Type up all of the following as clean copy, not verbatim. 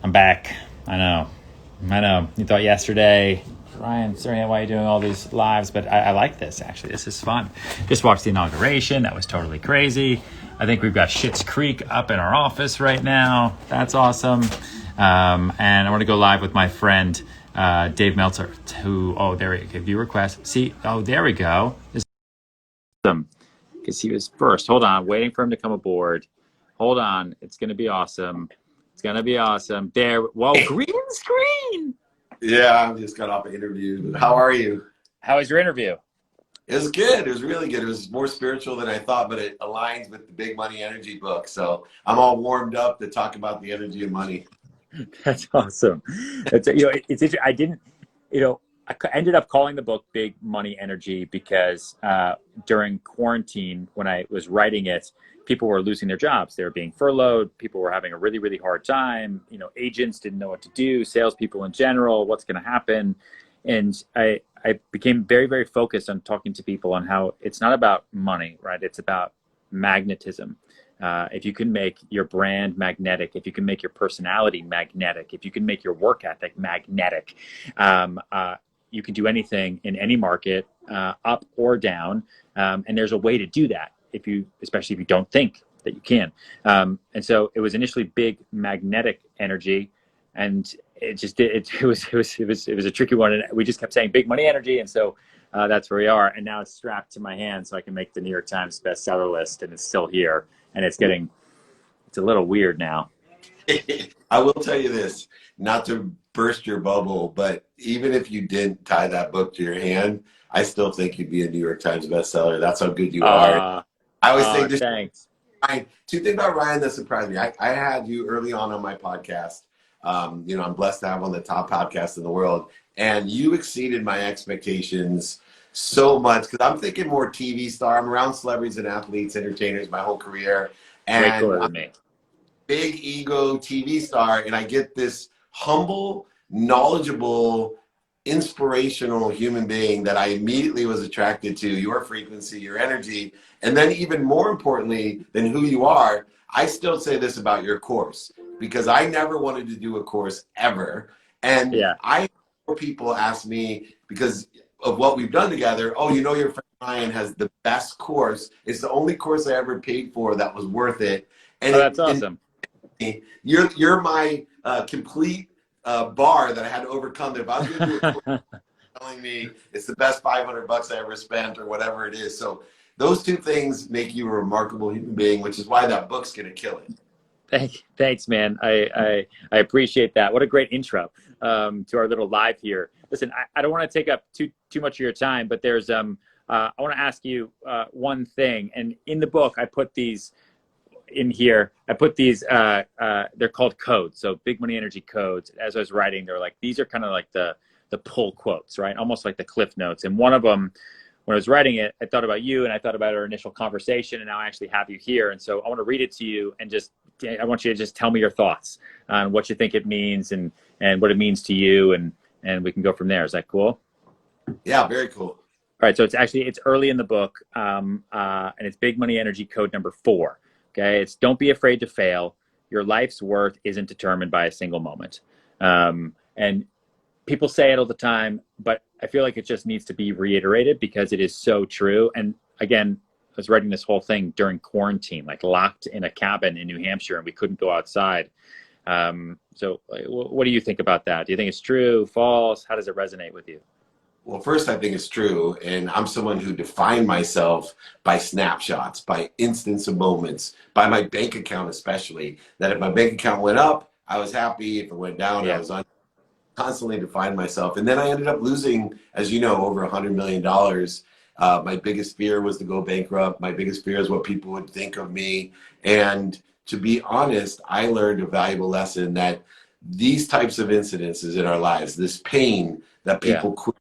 I'm back. I know. I know. You thought yesterday, Ryan, Serhant, why are you doing all these lives? But I like this, actually. This is fun. Just watched the inauguration. That was totally crazy. I think we've got Schitt's Creek up in our office right now. That's awesome. And I want to go live with my friend, Dave Meltzer, who, oh, there we go. View request. See, oh, there we go. This is awesome. Because he was first. Hold on. Waiting for him to come aboard. Hold on. It's going to be awesome. It's going to be awesome. There. Whoa, green screen. Yeah, I just got off an interview. How are you? How was your interview? It was good. It was really good. It was more spiritual than I thought, but it aligns with the Big Money Energy book. So I'm all warmed up to talk about the energy of money. That's awesome. It's interesting. I didn't, I ended up calling the book Big Money Energy because during quarantine, when I was writing it, people were losing their jobs. They were being furloughed. People were having a really, really hard time. Agents didn't know what to do. Salespeople in general, what's going to happen. And I became very, very focused on talking to people on how it's not about money, right? It's about magnetism. If you can make your brand magnetic, if you can make your personality magnetic, if you can make your work ethic magnetic, you can do anything in any market, up or down. And there's a way to do that especially if you don't think that you can. And so it was initially big magnetic energy, and it was a tricky one. And we just kept saying big money energy. And so that's where we are. And now it's strapped to my hand so I can make the New York Times bestseller list, and it's still here. And it's a little weird now. I will tell you this, not to burst your bubble, but even if you didn't tie that book to your hand, I still think you'd be a New York Times bestseller. That's how good you are. I always say this. Thanks. Two things about Ryan that surprised me. I had you early on my podcast. I'm blessed to have one of the top podcasts in the world. And you exceeded my expectations so much because I'm thinking more TV star. I'm around celebrities and athletes, entertainers my whole career. And way cooler than me. Big ego TV star, and I get this humble, knowledgeable, inspirational human being that I immediately was attracted to, your frequency, your energy. And then even more importantly than who you are, I still say this about your course, because I never wanted to do a course ever. And I people ask me because of what we've done together, oh, your friend Ryan has the best course. It's the only course I ever paid for that was worth it. And that's awesome. You're my complete bar that I had to overcome. That if I was going to do a course, telling me it's the best $500 I ever spent or whatever it is. So those two things make you a remarkable human being, which is why that book's going to kill it. Thanks, man. I appreciate that. What a great intro to our little live here. Listen, I don't want to take up too much of your time, but there's I want to ask you one thing. And in the book, I put these in here. I put these. They're called codes. So big money energy codes. As I was writing, they're like these are kind of like the pull quotes, right? Almost like the cliff notes. And one of them, when I was writing it, I thought about you and I thought about our initial conversation, and now I actually have you here. And so I want to read it to you and I want you to just tell me your thoughts on what you think it means and what it means to you, and we can go from there. Is that cool? Yeah, very cool. All right. So it's early in the book, and it's Big Money Energy Code number 4. Okay. It's don't be afraid to fail. Your life's worth isn't determined by a single moment. And people say it all the time, but I feel like it just needs to be reiterated because it is so true. And again, I was writing this whole thing during quarantine, like locked in a cabin in New Hampshire, and we couldn't go outside. So what do you think about that? Do you think it's true, false? How does it resonate with you? Well, first, I think it's true. And I'm someone who defined myself by snapshots, by instants of moments, by my bank account, especially. That if my bank account went up, I was happy. If it went down, I was constantly defined myself. And then I ended up losing, as you know, over $100 million. My biggest fear was to go bankrupt. My biggest fear is what people would think of me. And to be honest, I learned a valuable lesson that these types of incidences in our lives, this pain that people quit,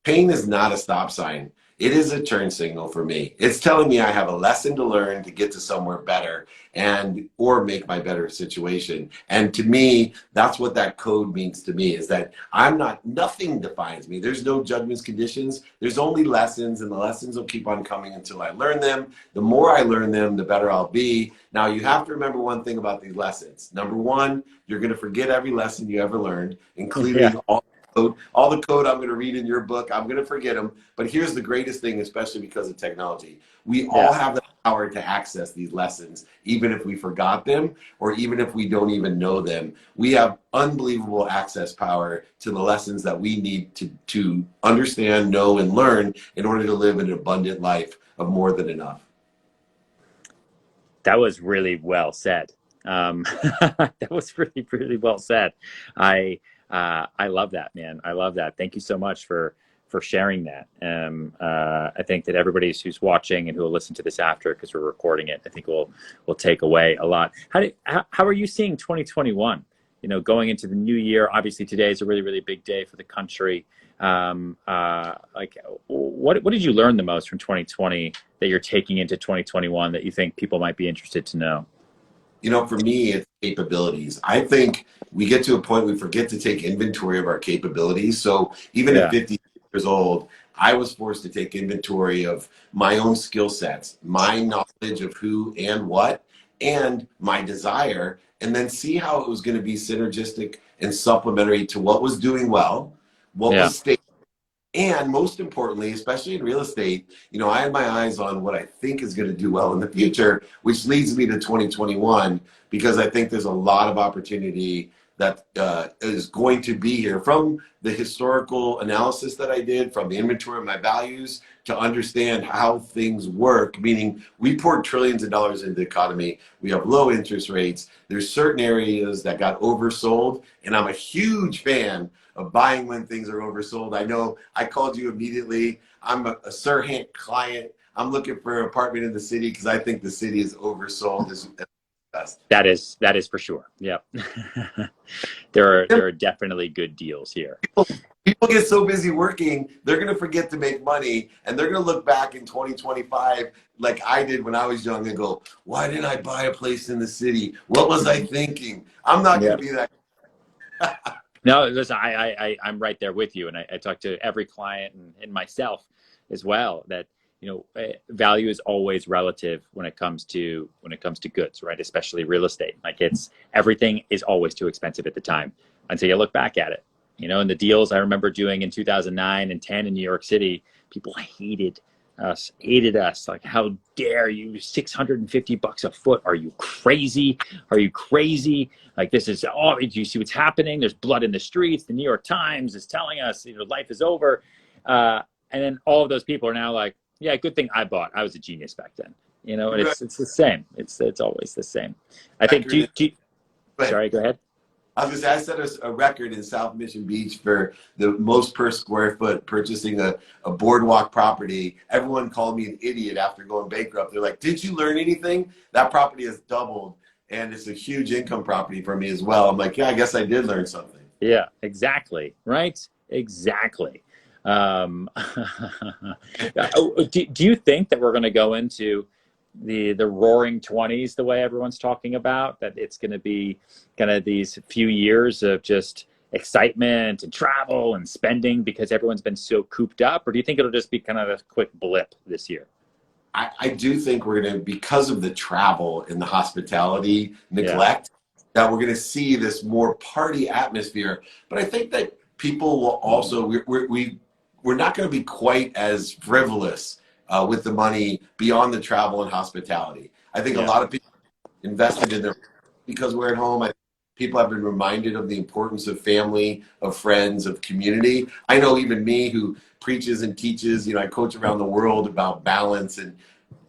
pain is not a stop sign. It is a turn signal for me. It's telling me I have a lesson to learn to get to somewhere better and or make my better situation. And to me, that's what that code means to me, is that I'm not, nothing defines me. There's no judgments, conditions. There's only lessons, and the lessons will keep on coming until I learn them. The more I learn them, the better I'll be. Now, you have to remember one thing about these lessons. Number one, you're going to forget every lesson you ever learned, including all the code I'm going to read in your book. I'm going to forget them. But here's the greatest thing, especially because of technology. We all have the power to access these lessons, even if we forgot them or even if we don't even know them. We have unbelievable access power to the lessons that we need to understand, know, and learn in order to live an abundant life of more than enough. That was really well said. That was really, really well said. I love that, man. I love that. Thank you so much for sharing that. I think that everybody who's watching and who will listen to this after, because we're recording it, I think will take away a lot. How are you seeing 2021? You know, going into the new year. Obviously, today is a really, really big day for the country. Like, what did you learn the most from 2020 that you're taking into 2021 that you think people might be interested to know? You know, for me, it's capabilities. I think we get to a point we forget to take inventory of our capabilities. So even at 50 years old, I was forced to take inventory of my own skill sets, my knowledge of who and what, and my desire, and then see how it was going to be synergistic and supplementary to what was doing well, what was stable. And most importantly, especially in real estate, you know, I had my eyes on what I think is going to do well in the future, which leads me to 2021, because I think there's a lot of opportunity that is going to be here from the historical analysis that I did, from the inventory of my values, to understand how things work, meaning we poured trillions of dollars into the economy. We have low interest rates. There's certain areas that got oversold, and I'm a huge fan of buying when things are oversold. I know I called you immediately. I'm a Serhant client. I'm looking for an apartment in the city because I think the city is oversold. That is for sure. Yep. There are definitely good deals here. People get so busy working, they're going to forget to make money, and they're going to look back in 2025 like I did when I was young and go, why didn't I buy a place in the city? What was I thinking? I'm not going to be that. No, listen, I'm right there with you. And I talk to every client and myself as well, that, you know, value is always relative when it comes to goods, right? Especially real estate. Like, everything is always too expensive at the time until you look back at it. You know, and the deals I remember doing in 2009 and 10 in New York City, people hated us. Like, how dare you, $650 a foot? Are you crazy? Like, this is, oh, do you see what's happening? There's blood in the streets. The New York Times is telling us, you know, life is over. And then all of those people are now like, yeah, good thing I bought. I was a genius back then. You know, and it's the same. It's always the same. I think, sorry, go ahead. I was going to say, I set a record in South Mission Beach for the most per square foot purchasing a boardwalk property. Everyone called me an idiot after going bankrupt. They're like, did you learn anything? That property has doubled, and it's a huge income property for me as well. I'm like, yeah, I guess I did learn something. Yeah, exactly. Right? Exactly. Do you think that we're going to go into the roaring 20s the way everyone's talking about, that it's going to be kind of these few years of just excitement and travel and spending because everyone's been so cooped up? Or do you think it'll just be kind of a quick blip this year? I do think we're going to, because of the travel and the hospitality neglect, that we're going to see this more party atmosphere. But I think that people will also, we're not going to be quite as frivolous with the money beyond the travel and hospitality. I think a lot of people invested in their, because we're at home. People have been reminded of the importance of family, of friends, of community. I know even me, who preaches and teaches, you know, I coach around the world about balance, and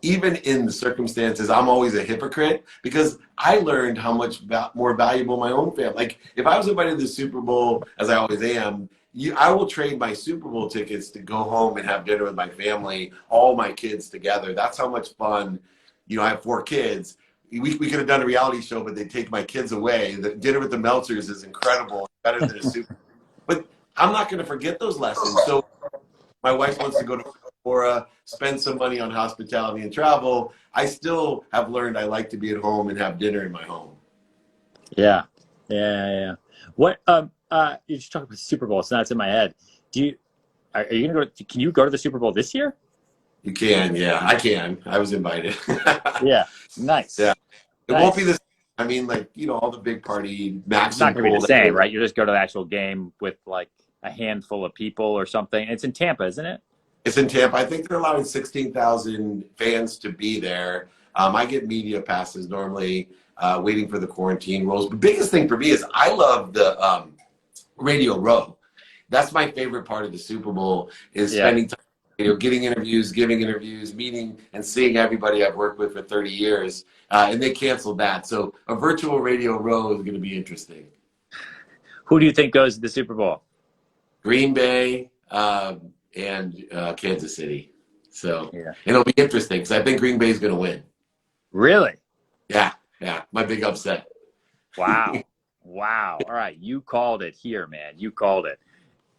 even in the circumstances, I'm always a hypocrite because I learned how much more valuable my own family. Like, if I was invited to the Super Bowl, as I always am, I will trade my Super Bowl tickets to go home and have dinner with my family, all my kids together. That's how much fun. You know, I have 4 kids. We could have done a reality show, but they take my kids away. The dinner with the Meltzers is incredible, better than a Super Bowl. But I'm not going to forget those lessons. So my wife wants to go to or spend some money on hospitality and travel, I still have learned I like to be at home and have dinner in my home. Yeah. Yeah. What, you just talked about the Super Bowl, so now it's in my head. Are you going to can you go to the Super Bowl this year? You can, yeah, I can. I was invited. Yeah. Nice. Yeah. It won't be Nice. the I mean, like, all the big party, It's not Maxim going to be the pulled same, everyone. right? You just go to the actual game with like a handful of people or something. It's in Tampa, isn't it? It's in Tampa. I think they're allowing 16,000 fans to be there. I get media passes normally, waiting for the quarantine rules. The biggest thing for me is I love the Radio Row. That's my favorite part of the Super Bowl is Yeah. spending time, getting interviews, giving interviews, meeting and seeing everybody I've worked with for 30 years. And they canceled that. So a virtual Radio Row is going to be interesting. Who do you think goes to the Super Bowl? Green Bay and Kansas City. So Yeah. it'll be interesting because I think Green Bay is going to win. Really? Yeah, my big upset. Wow. Wow. All right. You called it here, man. You called it.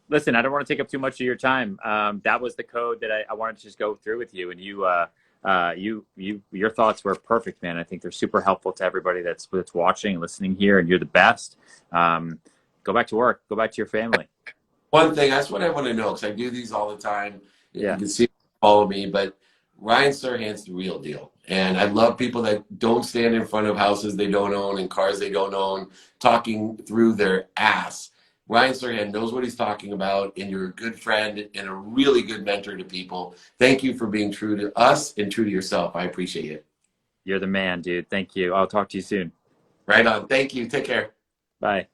Listen, I don't want to take up too much of your time. That was the code that I wanted to just go through with you. And your thoughts were perfect, man. I think they're super helpful to everybody that's watching and listening here. And you're the best. Go back to work. Go back to your family. One thing, that's what I want to know because I do these all the time. Yeah. You can see, follow me, but Ryan Serhant's the real deal. And I love people that don't stand in front of houses they don't own and cars they don't own, talking through their ass. Ryan Serhant knows what he's talking about, and you're a good friend and a really good mentor to people. Thank you for being true to us and true to yourself. I appreciate it. You're the man, dude. Thank you. I'll talk to you soon. Right on. Thank you. Take care. Bye.